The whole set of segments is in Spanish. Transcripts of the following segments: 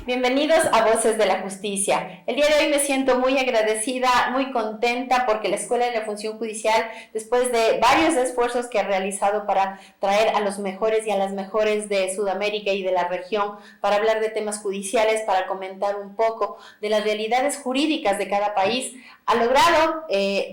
Bienvenidos a Voces de la Justicia. El día de hoy me siento muy agradecida, muy contenta porque la Escuela de la Función Judicial, después de varios esfuerzos que ha realizado para traer a los mejores y a las mejores de Sudamérica y de la región para hablar de temas judiciales, para comentar un poco de las realidades jurídicas de cada país, ha logrado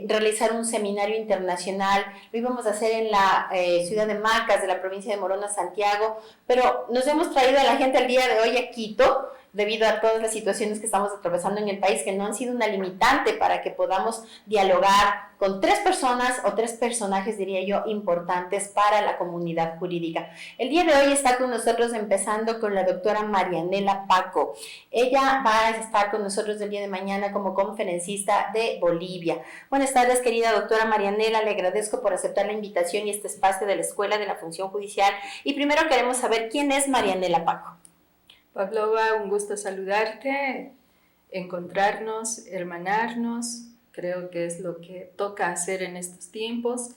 realizar un seminario internacional. Lo íbamos a hacer en la ciudad de Macas, de la provincia de Morona, Santiago, pero nos hemos traído a la gente el día de hoy a Quito, debido a todas las situaciones que estamos atravesando en el país, que no han sido una limitante para que podamos dialogar con tres personas o tres personajes, diría yo, importantes para la comunidad jurídica. El día de hoy está con nosotros, empezando con la doctora Marianela Paco. Ella va a estar con nosotros el día de mañana como conferencista de Bolivia. Buenas tardes, querida doctora Marianela, le agradezco por aceptar la invitación y este espacio de la Escuela de la Función Judicial. Y primero queremos saber quién es Marianela Paco. Pavlova, un gusto saludarte, encontrarnos, hermanarnos, creo que es lo que toca hacer en estos tiempos.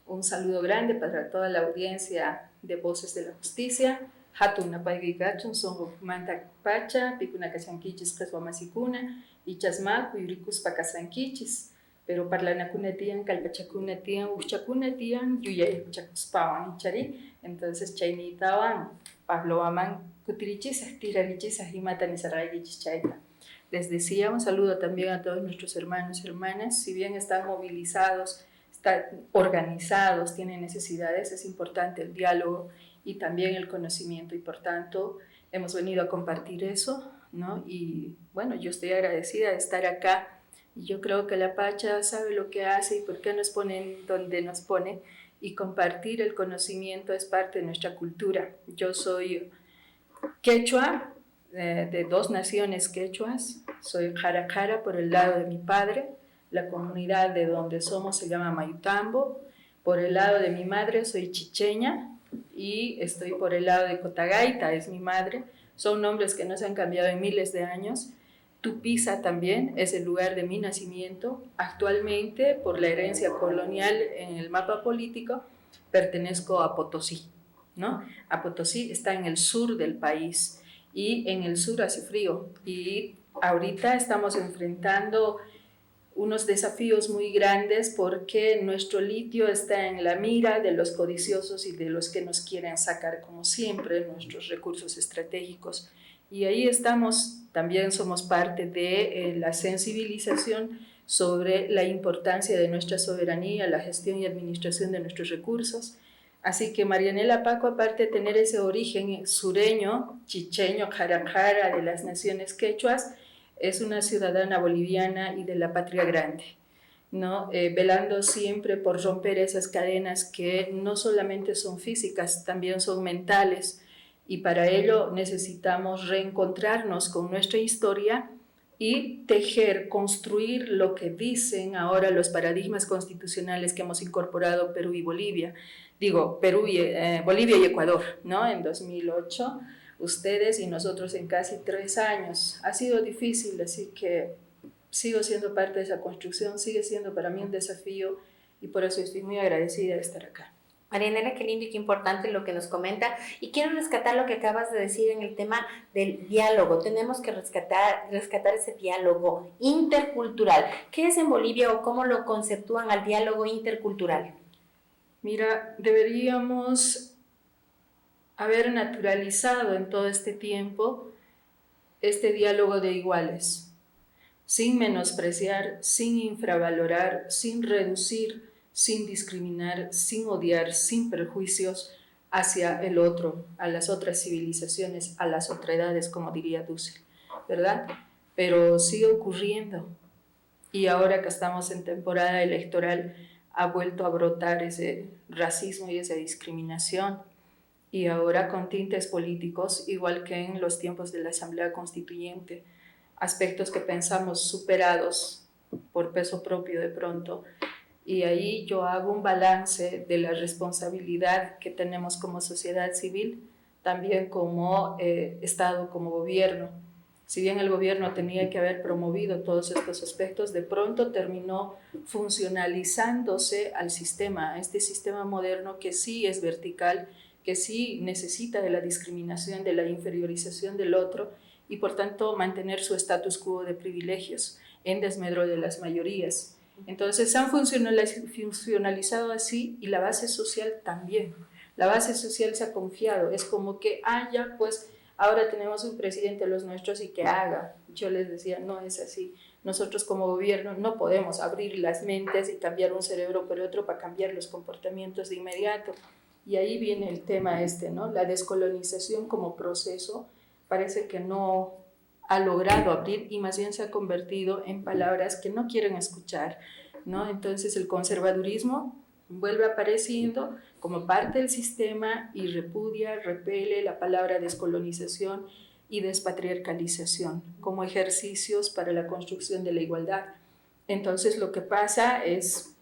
Un saludo grande para toda la audiencia de Voces de la Justicia. Hatuna paigigachun son manta pacha, picuna casanquichis caswamasikuna, y chasma cuyuricus pacasanquichis. Pero para la nacunatian, calpachacuna tian, uchacuna tian, yuyay chacuspawan, chari. Entonces, chainitawan, Pavlovaman, kutirichis, tirarichis, himatan y sarrayichis chaita. Les decía un saludo también a todos nuestros hermanos y hermanas. Si bien están movilizados, están organizados, tienen necesidades, es importante el diálogo y también el conocimiento, y por tanto hemos venido a compartir eso, ¿no? Y bueno, yo estoy agradecida de estar acá. Y yo creo que la Pacha sabe lo que hace y por qué nos pone donde nos pone, y compartir el conocimiento es parte de nuestra cultura. Yo soy quechua, de dos naciones quechuas, soy Jaracara por el lado de mi padre, la comunidad de donde somos se llama Mayutambo, por el lado de mi madre soy chicheña y estoy por el lado de Cotagaita, es mi madre. Son nombres que no se han cambiado en miles de años. Tupiza también es el lugar de mi nacimiento. Actualmente, por la herencia colonial en el mapa político, pertenezco a Potosí, ¿no? A Potosí está en el sur del país y en el sur hace frío y ahorita estamos enfrentando unos desafíos muy grandes porque nuestro litio está en la mira de los codiciosos y de los que nos quieren sacar, como siempre, nuestros recursos estratégicos. Y ahí estamos, también somos parte de la sensibilización sobre la importancia de nuestra soberanía, la gestión y administración de nuestros recursos. Así que Marianela Paco, aparte de tener ese origen sureño, chicheño, jaracara, de las naciones quechuas, es una ciudadana boliviana y de la patria grande, ¿no? Velando siempre por romper esas cadenas que no solamente son físicas, también son mentales, y para ello necesitamos reencontrarnos con nuestra historia y tejer, construir lo que dicen ahora los paradigmas constitucionales que hemos incorporado Perú y Bolivia. Digo, Bolivia y Ecuador, ¿no? En 2008, ustedes y nosotros en casi 3 años. Ha sido difícil, así que sigo siendo parte de esa construcción, sigue siendo para mí un desafío y por eso estoy muy agradecida de estar acá. Marianela, qué lindo y qué importante lo que nos comenta. Y quiero rescatar lo que acabas de decir en el tema del diálogo. Tenemos que rescatar ese diálogo intercultural. ¿Qué es en Bolivia o cómo lo conceptúan al diálogo intercultural? Mira, deberíamos haber naturalizado en todo este tiempo este diálogo de iguales, sin menospreciar, sin infravalorar, sin reducir, sin discriminar, sin odiar, sin prejuicios hacia el otro, a las otras civilizaciones, a las otredades, como diría Dussel, ¿verdad? Pero sigue ocurriendo y ahora que estamos en temporada electoral ha vuelto a brotar ese racismo y esa discriminación, y ahora con tintes políticos, igual que en los tiempos de la Asamblea Constituyente, aspectos que pensamos superados por peso propio de pronto. Y ahí yo hago un balance de la responsabilidad que tenemos como sociedad civil, también como Estado, como gobierno. Si bien el gobierno tenía que haber promovido todos estos aspectos, de pronto terminó funcionalizándose al sistema, a este sistema moderno que sí es vertical, que sí necesita de la discriminación, de la inferiorización del otro y por tanto mantener su status quo de privilegios en desmedro de las mayorías. Entonces han funcionalizado así y la base social también. La base social se ha confiado, es como que, ya pues ahora tenemos un presidente de los nuestros y que haga. Yo les decía, no es así. Nosotros como gobierno no podemos abrir las mentes y cambiar un cerebro por otro para cambiar los comportamientos de inmediato. Y ahí viene el tema ¿no? La descolonización como proceso parece que no ha logrado abrir y más bien se ha convertido en palabras que no quieren escuchar, ¿no? Entonces el conservadurismo vuelve apareciendo como parte del sistema y repudia, repele la palabra descolonización y despatriarcalización como ejercicios para la construcción de la igualdad. Entonces lo que pasa es,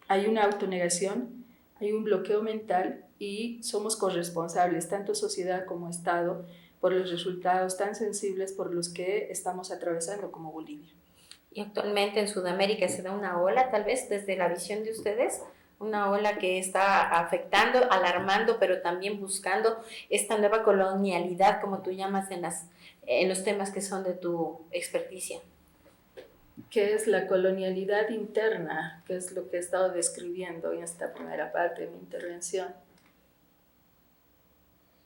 hay una autonegación, hay un bloqueo mental y somos corresponsables, tanto sociedad como Estado, por los resultados tan sensibles por los que estamos atravesando como Bolivia. Y actualmente en Sudamérica se da una ola, tal vez desde la visión de ustedes, una ola que está afectando, alarmando, pero también buscando esta nueva colonialidad, como tú llamas en los temas que son de tu experticia. ¿Qué es la colonialidad interna? ¿Qué es lo que he estado describiendo en esta primera parte de mi intervención?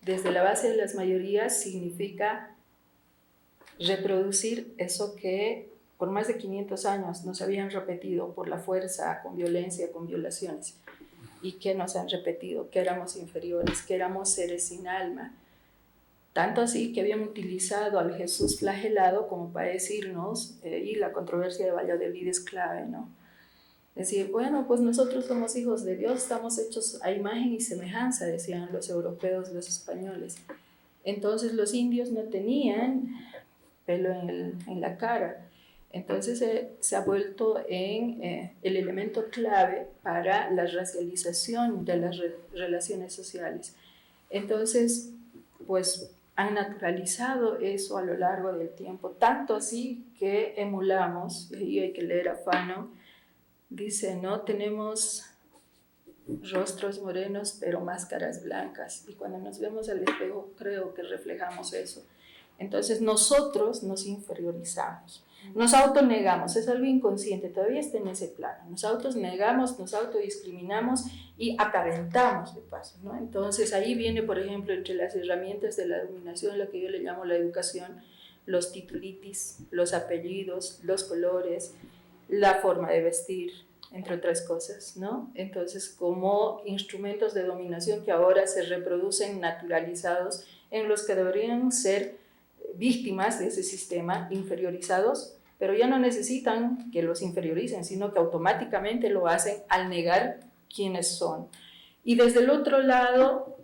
Desde la base de las mayorías significa reproducir eso que por más de 500 años nos habían repetido por la fuerza, con violencia, con violaciones. ¿Y qué nos han repetido? Que éramos inferiores, que éramos seres sin alma. Tanto así que habían utilizado al Jesús flagelado como para decirnos, y la controversia de Valladolid es clave, ¿no? Decir, bueno, pues nosotros somos hijos de Dios, estamos hechos a imagen y semejanza, decían los europeos, los españoles. Entonces los indios no tenían pelo en la cara. Entonces se ha vuelto en el elemento clave para la racialización de las relaciones sociales. Entonces, pues han naturalizado eso a lo largo del tiempo, tanto así que emulamos, y hay que leer a Fanon, dice, ¿no? Tenemos rostros morenos pero máscaras blancas, y cuando nos vemos al espejo creo que reflejamos eso. Entonces nosotros nos inferiorizamos, nos autonegamos, es algo inconsciente, todavía está en ese plano, nos autonegamos, nos autodiscriminamos y aparentamos de paso, ¿no? Entonces ahí viene, por ejemplo, entre las herramientas de la dominación, lo que yo le llamo la educación, los titulitis, los apellidos, los colores, la forma de vestir, entre otras cosas, ¿no? Entonces, como instrumentos de dominación que ahora se reproducen naturalizados en los que deberían ser víctimas de ese sistema, inferiorizados, pero ya no necesitan que los inferioricen, sino que automáticamente lo hacen al negar quiénes son. Y desde el otro lado,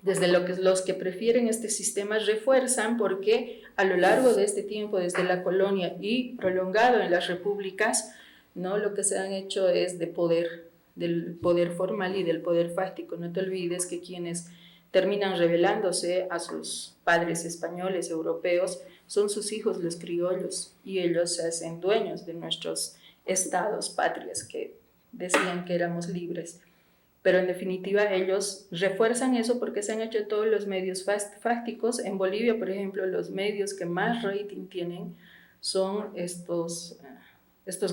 desde los que prefieren este sistema refuerzan, porque a lo largo de este tiempo, desde la colonia y prolongado en las repúblicas, ¿no? Lo que se han hecho es de poder, del poder formal y del poder fáctico. No te olvides que quienes terminan rebelándose a sus padres españoles, europeos, son sus hijos los criollos, y ellos se hacen dueños de nuestros estados, patrias, que decían que éramos libres. Pero en definitiva ellos refuerzan eso porque se han hecho todos los medios fácticos. En Bolivia, por ejemplo, los medios que más rating tienen son estos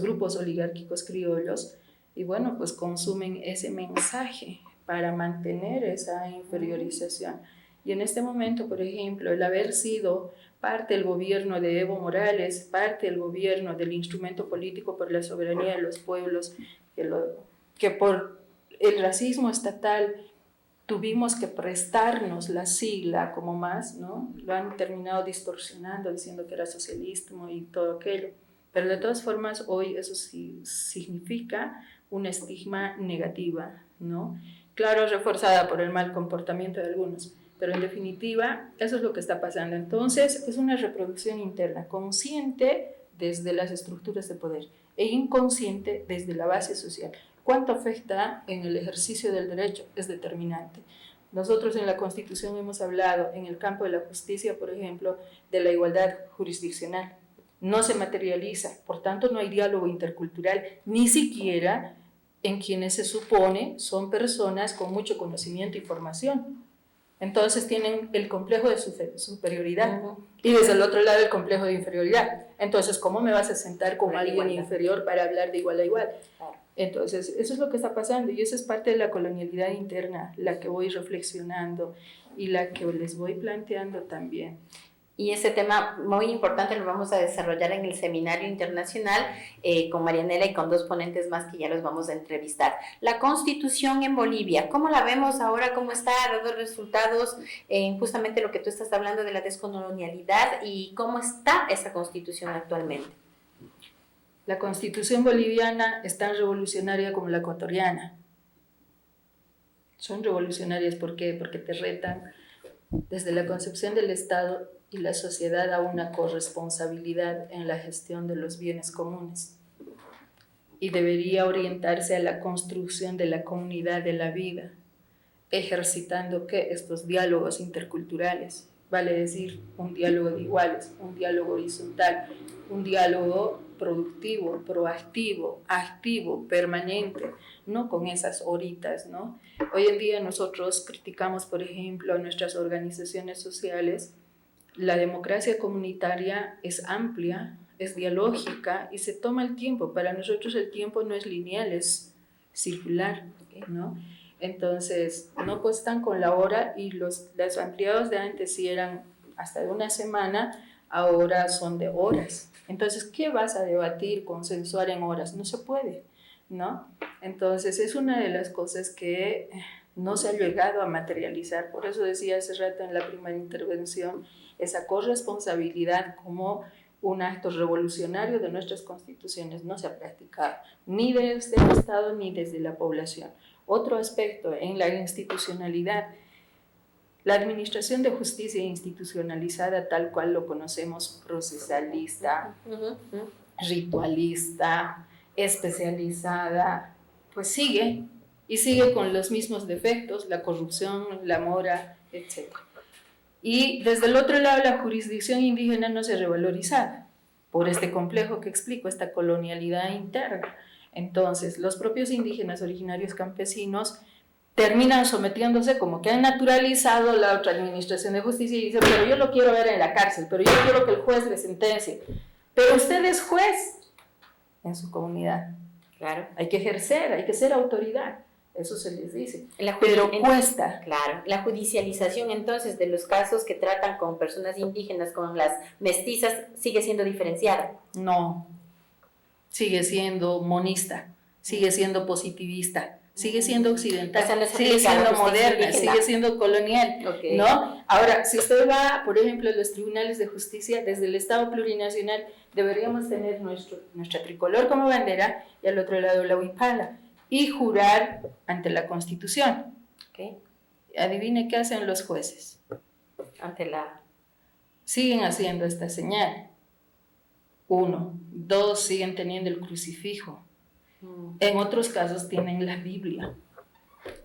grupos oligárquicos criollos, y bueno, pues consumen ese mensaje para mantener esa inferiorización. Y en este momento, por ejemplo, el haber sido parte del gobierno de Evo Morales, parte del gobierno del instrumento político por la soberanía de los pueblos, que por el racismo estatal tuvimos que prestarnos la sigla como más, ¿no? Lo han terminado distorsionando, diciendo que era socialismo y todo aquello. Pero de todas formas, hoy eso sí significa un estigma negativa, ¿no? Claro, reforzada por el mal comportamiento de algunos, pero en definitiva, eso es lo que está pasando. Entonces, es una reproducción interna, consciente desde las estructuras de poder e inconsciente desde la base social. ¿Cuánto afecta en el ejercicio del derecho? Es determinante. Nosotros en la Constitución hemos hablado, en el campo de la justicia, por ejemplo, de la igualdad jurisdiccional. No se materializa, por tanto no hay diálogo intercultural, ni siquiera en quienes se supone son personas con mucho conocimiento y formación. Entonces tienen el complejo de superioridad y desde el otro lado el complejo de inferioridad. Entonces, ¿cómo me vas a sentar con alguien inferior para hablar de igual a igual? Entonces, eso es lo que está pasando y esa es parte de la colonialidad interna, la que voy reflexionando y la que les voy planteando también. Y ese tema muy importante lo vamos a desarrollar en el seminario internacional con Marianela y con 2 ponentes más que ya los vamos a entrevistar. La Constitución en Bolivia, ¿cómo la vemos ahora? ¿Cómo está? ¿Ha dado resultados en justamente lo que tú estás hablando de la descolonialidad? ¿Y cómo está esa Constitución actualmente? La Constitución boliviana es tan revolucionaria como la ecuatoriana. Son revolucionarias, ¿por qué? Porque te retan desde la concepción del Estado y la sociedad a una corresponsabilidad en la gestión de los bienes comunes y debería orientarse a la construcción de la comunidad de la vida, ejercitando ¿qué? Estos diálogos interculturales, vale decir, un diálogo de iguales, un diálogo horizontal, un diálogo productivo, proactivo, activo, permanente, no con esas horitas, ¿no? Hoy en día nosotros criticamos, por ejemplo, a nuestras organizaciones sociales. La democracia comunitaria es amplia, es dialógica y se toma el tiempo. Para nosotros el tiempo no es lineal, es circular, ¿no? Entonces, no constan con la hora y los ampliados de antes sí eran hasta de una semana, ahora son de horas. Entonces, ¿qué vas a debatir, consensuar en horas? No se puede, ¿no? Entonces, es una de las cosas que no se ha llegado a materializar. Por eso decía hace rato en la primera intervención, esa corresponsabilidad como un acto revolucionario de nuestras constituciones no se ha practicado, ni desde el Estado ni desde la población. Otro aspecto en la institucionalidad, la administración de justicia institucionalizada tal cual lo conocemos, procesalista, ritualista, especializada, pues sigue y sigue con los mismos defectos, la corrupción, la mora, etc. Y desde el otro lado, la jurisdicción indígena no se ha revalorizado por este complejo que explico, esta colonialidad interna. Entonces, los propios indígenas originarios campesinos terminan sometiéndose como que han naturalizado la otra administración de justicia y dicen, pero yo lo quiero ver en la cárcel, pero yo quiero que el juez le sentencie. Pero usted es juez en su comunidad. Claro. Hay que ejercer, hay que ser autoridad. Eso se les dice, pero cuesta. Claro, la judicialización entonces de los casos que tratan con personas indígenas, con las mestizas, sigue siendo diferenciada. No, sigue siendo monista, sigue siendo positivista, sigue siendo occidental, o sea, sigue siendo moderna, sigue siendo colonial, okay. ¿No? Ahora, si usted va, por ejemplo, a los tribunales de justicia, desde el Estado plurinacional, deberíamos tener nuestra tricolor como bandera y al otro lado la huipala, y jurar ante la Constitución. Okay. Adivine qué hacen los jueces. Siguen haciendo esta señal. 1, 2, siguen teniendo el crucifijo. En otros casos tienen la Biblia.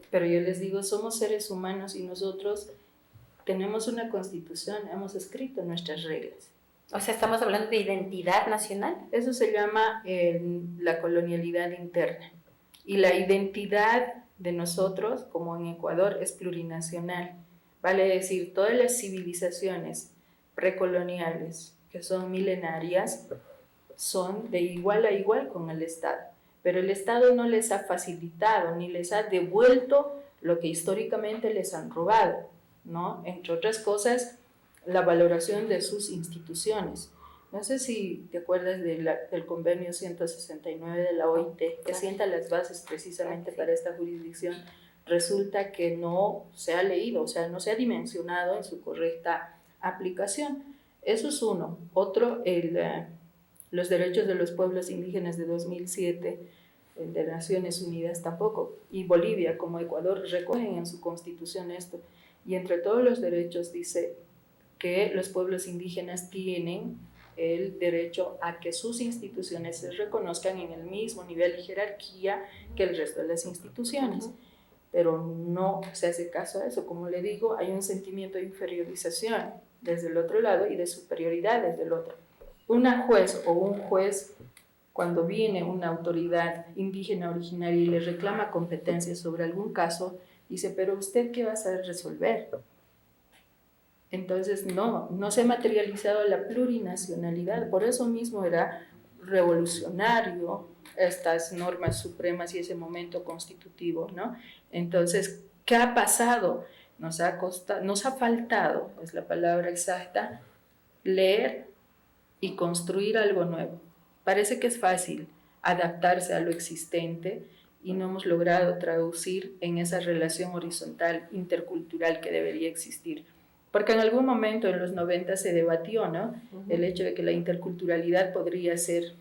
Pero yo les digo, somos seres humanos y nosotros tenemos una Constitución, hemos escrito nuestras reglas. O sea, estamos hablando de identidad nacional. Eso se llama la colonialidad interna. Y la identidad de nosotros, como en Ecuador, es plurinacional. Vale decir, todas las civilizaciones precoloniales, que son milenarias, son de igual a igual con el Estado. Pero el Estado no les ha facilitado ni les ha devuelto lo que históricamente les han robado, ¿no? Entre otras cosas, la valoración de sus instituciones. No sé si te acuerdas del convenio 169 de la OIT, que sienta las bases precisamente para esta jurisdicción. Resulta que no se ha leído, o sea, no se ha dimensionado en su correcta aplicación. Eso es uno. Otro, los derechos de los pueblos indígenas de 2007, de Naciones Unidas tampoco, y Bolivia como Ecuador recogen en su constitución esto. Y entre todos los derechos dice que los pueblos indígenas tienen el derecho a que sus instituciones se reconozcan en el mismo nivel de jerarquía que el resto de las instituciones. Pero no se hace caso a eso. Como le digo, hay un sentimiento de inferiorización desde el otro lado y de superioridad desde el otro. Una juez o un juez cuando viene una autoridad indígena originaria y le reclama competencias sobre algún caso, dice, pero ¿usted qué va a saber resolver? Entonces no se ha materializado la plurinacionalidad, por eso mismo era revolucionario estas normas supremas y ese momento constitutivo, ¿no? Entonces, ¿qué ha pasado? Nos ha faltado, es la palabra exacta, leer y construir algo nuevo. Parece que es fácil adaptarse a lo existente y no hemos logrado traducir en esa relación horizontal intercultural que debería existir. Porque en algún momento en los 90 se debatió, ¿no? El hecho de que la interculturalidad podría ser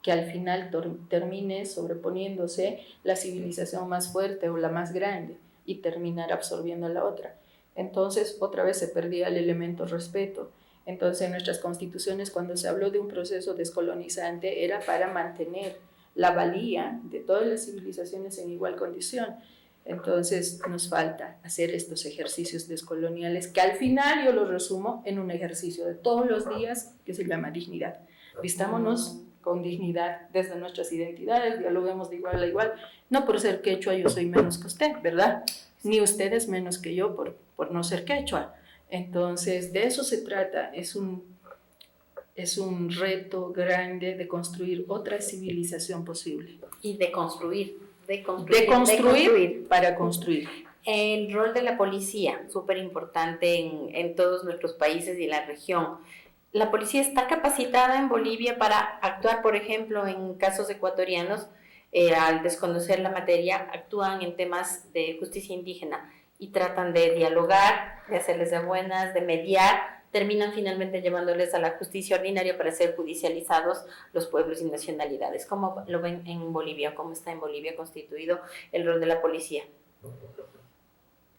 que al final termine sobreponiéndose la civilización más fuerte o la más grande y terminar absorbiendo a la otra. Entonces, otra vez se perdía el elemento respeto. Entonces, en nuestras constituciones, cuando se habló de un proceso descolonizante, era para mantener la valía de todas las civilizaciones en igual condición. Entonces, nos falta hacer estos ejercicios descoloniales, que al final yo los resumo en un ejercicio de todos los días que se llama dignidad. Vistámonos con dignidad desde nuestras identidades, dialoguemos de igual a igual. No por ser quechua yo soy menos que usted, ¿verdad? Ni usted es menos que yo por no ser quechua. Entonces, de eso se trata. Es un reto grande de construir otra civilización posible. Y de construir para construir. El rol de la policía, súper importante en todos nuestros países y en la región. La policía está capacitada en Bolivia para actuar, por ejemplo, en casos ecuatorianos, al desconocer la materia, actúan en temas de justicia indígena y tratan de dialogar, de hacerles de buenas, de mediar, terminan finalmente llevándoles a la justicia ordinaria para ser judicializados los pueblos y nacionalidades. ¿Cómo lo ven en Bolivia? ¿Cómo está en Bolivia constituido el rol de la policía?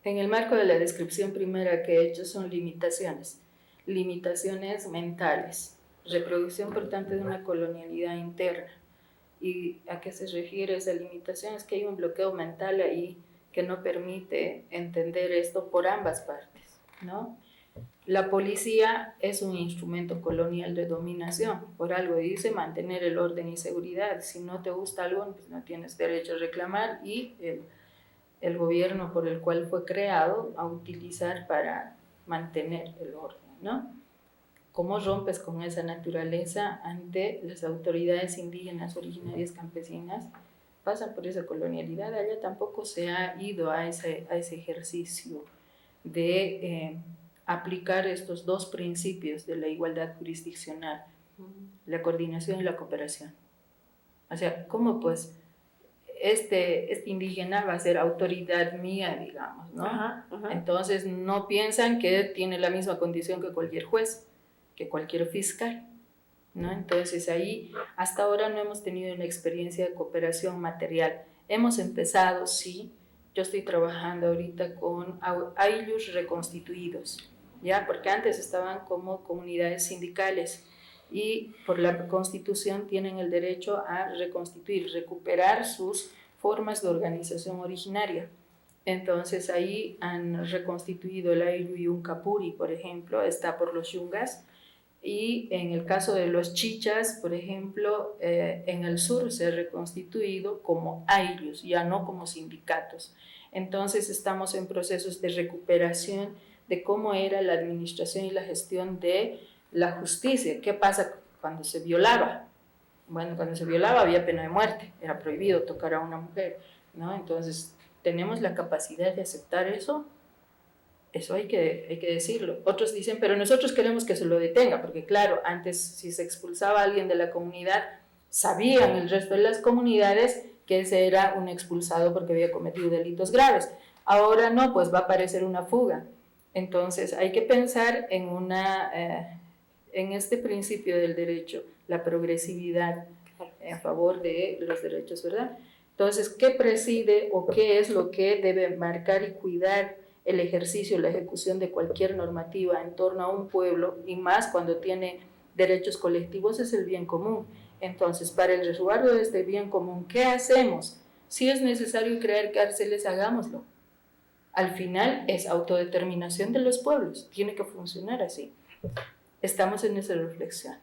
En el marco de la descripción primera que he hecho son limitaciones mentales, reproducción por tanto de una colonialidad interna. ¿Y a qué se refiere esa limitación? Es que hay un bloqueo mental ahí que no permite entender esto por ambas partes, ¿no? La policía es un instrumento colonial de dominación, por algo dice mantener el orden y seguridad. Si no te gusta algo, pues no tienes derecho a reclamar y el gobierno por el cual fue creado a utilizar para mantener el orden, ¿no? ¿Cómo rompes con esa naturaleza ante las autoridades indígenas, originarias, campesinas? Pasan por esa colonialidad, allá tampoco se ha ido a ese ejercicio de aplicar estos dos principios de la igualdad jurisdiccional, la coordinación y la cooperación. O sea, ¿cómo pues este indígena va a ser autoridad mía, digamos, ¿no? Ajá. Entonces no piensan que tiene la misma condición que cualquier juez, que cualquier fiscal, ¿no? Entonces ahí hasta ahora no hemos tenido una experiencia de cooperación material. Hemos empezado, sí. Yo estoy trabajando ahorita con ayllus reconstituidos, ¿ya? Porque antes estaban como comunidades sindicales y por la Constitución tienen el derecho a reconstituir, recuperar sus formas de organización originaria. Entonces ahí han reconstituido el ayllu Yuncapuri, por ejemplo, está por los yungas, y en el caso de los chichas, por ejemplo, en el sur se ha reconstituido como ayllus, ya no como sindicatos. Entonces estamos en procesos de recuperación de cómo era la administración y la gestión de la justicia. ¿Qué pasa cuando se violaba? Bueno, cuando se violaba había pena de muerte, era prohibido tocar a una mujer, ¿no? Entonces, ¿tenemos la capacidad de aceptar eso? Eso hay que decirlo. Otros dicen, pero nosotros queremos que se lo detenga, porque claro, antes si se expulsaba a alguien de la comunidad, sabían el resto de las comunidades que ese era un expulsado porque había cometido delitos graves. Ahora no, pues va a aparecer una fuga. Entonces hay que pensar en este principio del derecho, la progresividad a favor de los derechos, ¿verdad? Entonces, ¿qué preside o qué es lo que debe marcar y cuidar el ejercicio, la ejecución de cualquier normativa en torno a un pueblo, y más cuando tiene derechos colectivos? Es el bien común. Entonces, para el resguardo de este bien común, ¿qué hacemos? Si es necesario crear cárceles, hagámoslo. Al final es autodeterminación de los pueblos, tiene que funcionar así. Estamos en esa reflexión.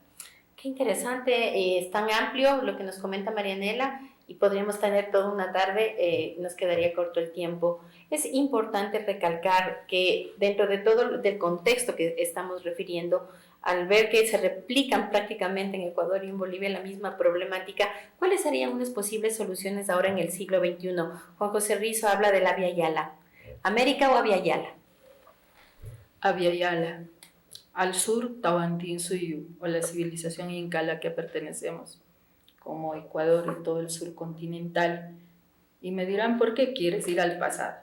Qué interesante, es tan amplio lo que nos comenta Marianela y podríamos tener toda una tarde, nos quedaría corto el tiempo. Es importante recalcar que dentro de todo el contexto que estamos refiriendo, al ver que se replican prácticamente en Ecuador y en Bolivia la misma problemática, ¿cuáles serían unas posibles soluciones ahora en el siglo XXI? Juan José Rizo habla de la Vía Yala. ¿América o a Vía Yala? A Vía Yala. Al sur, Tawantinsuyu, o la civilización inca a la que pertenecemos, como Ecuador y todo el sur continental. Y me dirán, ¿por qué quieres ir al pasado?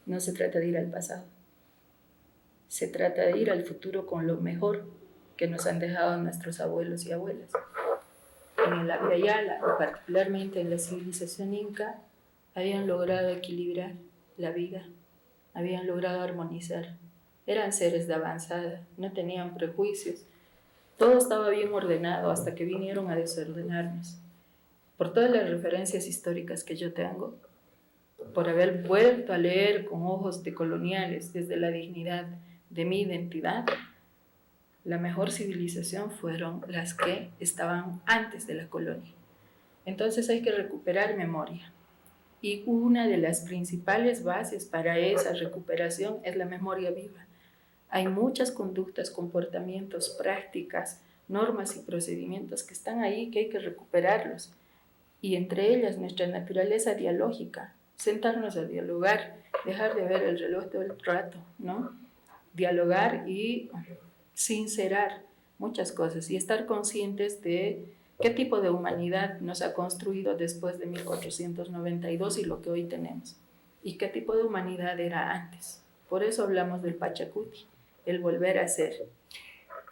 No se trata de ir al pasado. Se trata de ir al futuro con lo mejor que nos han dejado nuestros abuelos y abuelas. En la Vía Yala, particularmente en la civilización inca, habían logrado equilibrar la vida, habían logrado armonizar. Eran seres de avanzada, no tenían prejuicios. Todo estaba bien ordenado hasta que vinieron a desordenarnos. Por todas las referencias históricas que yo tengo, por haber vuelto a leer con ojos decoloniales desde la dignidad de mi identidad, la mejor civilización fueron las que estaban antes de la colonia. Entonces hay que recuperar memoria. Y una de las principales bases para esa recuperación es la memoria viva. Hay muchas conductas, comportamientos, prácticas, normas y procedimientos que están ahí que hay que recuperarlos. Y entre ellas nuestra naturaleza dialógica, sentarnos a dialogar, dejar de ver el reloj todo el rato, ¿no? Dialogar y sincerar muchas cosas y estar conscientes de qué tipo de humanidad nos ha construido después de 1492 y lo que hoy tenemos. Y qué tipo de humanidad era antes. Por eso hablamos del Pachacuti, el volver a ser.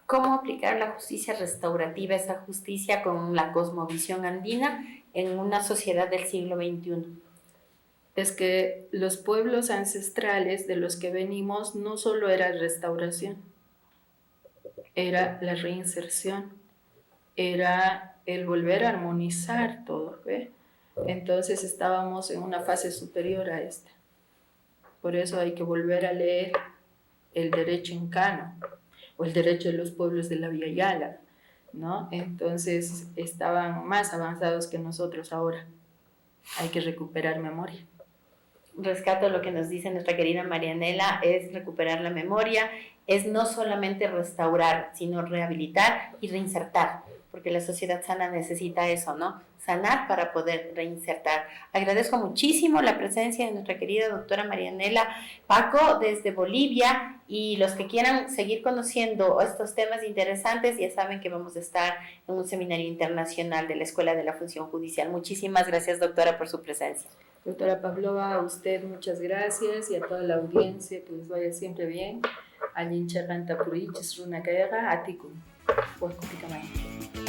¿Cómo aplicar la justicia restaurativa, esa justicia con la cosmovisión andina en una sociedad del siglo XXI? Es que los pueblos ancestrales de los que venimos no solo era restauración, era la reinserción, era el volver a armonizar todo, ¿ve? Entonces estábamos en una fase superior a esta. Por eso hay que volver a leer el derecho incano o el derecho de los pueblos de la Vía Yala, ¿no? Entonces estaban más avanzados que nosotros ahora. Hay que recuperar memoria. Rescato lo que nos dice nuestra querida Marianela, es recuperar la memoria, es no solamente restaurar, sino rehabilitar y reinsertar, porque la sociedad sana necesita eso, ¿no? Sanar para poder reinsertar. Agradezco muchísimo la presencia de nuestra querida doctora Marianela Paco desde Bolivia, y los que quieran seguir conociendo estos temas interesantes ya saben que vamos a estar en un seminario internacional de la Escuela de la Función Judicial. Muchísimas gracias, doctora, por su presencia. Doctora Pavlova, a usted muchas gracias y a toda la audiencia, que les vaya siempre bien. Allí en Charlanta Purichis, Runa Caega, Aticum, Huasco Picamay.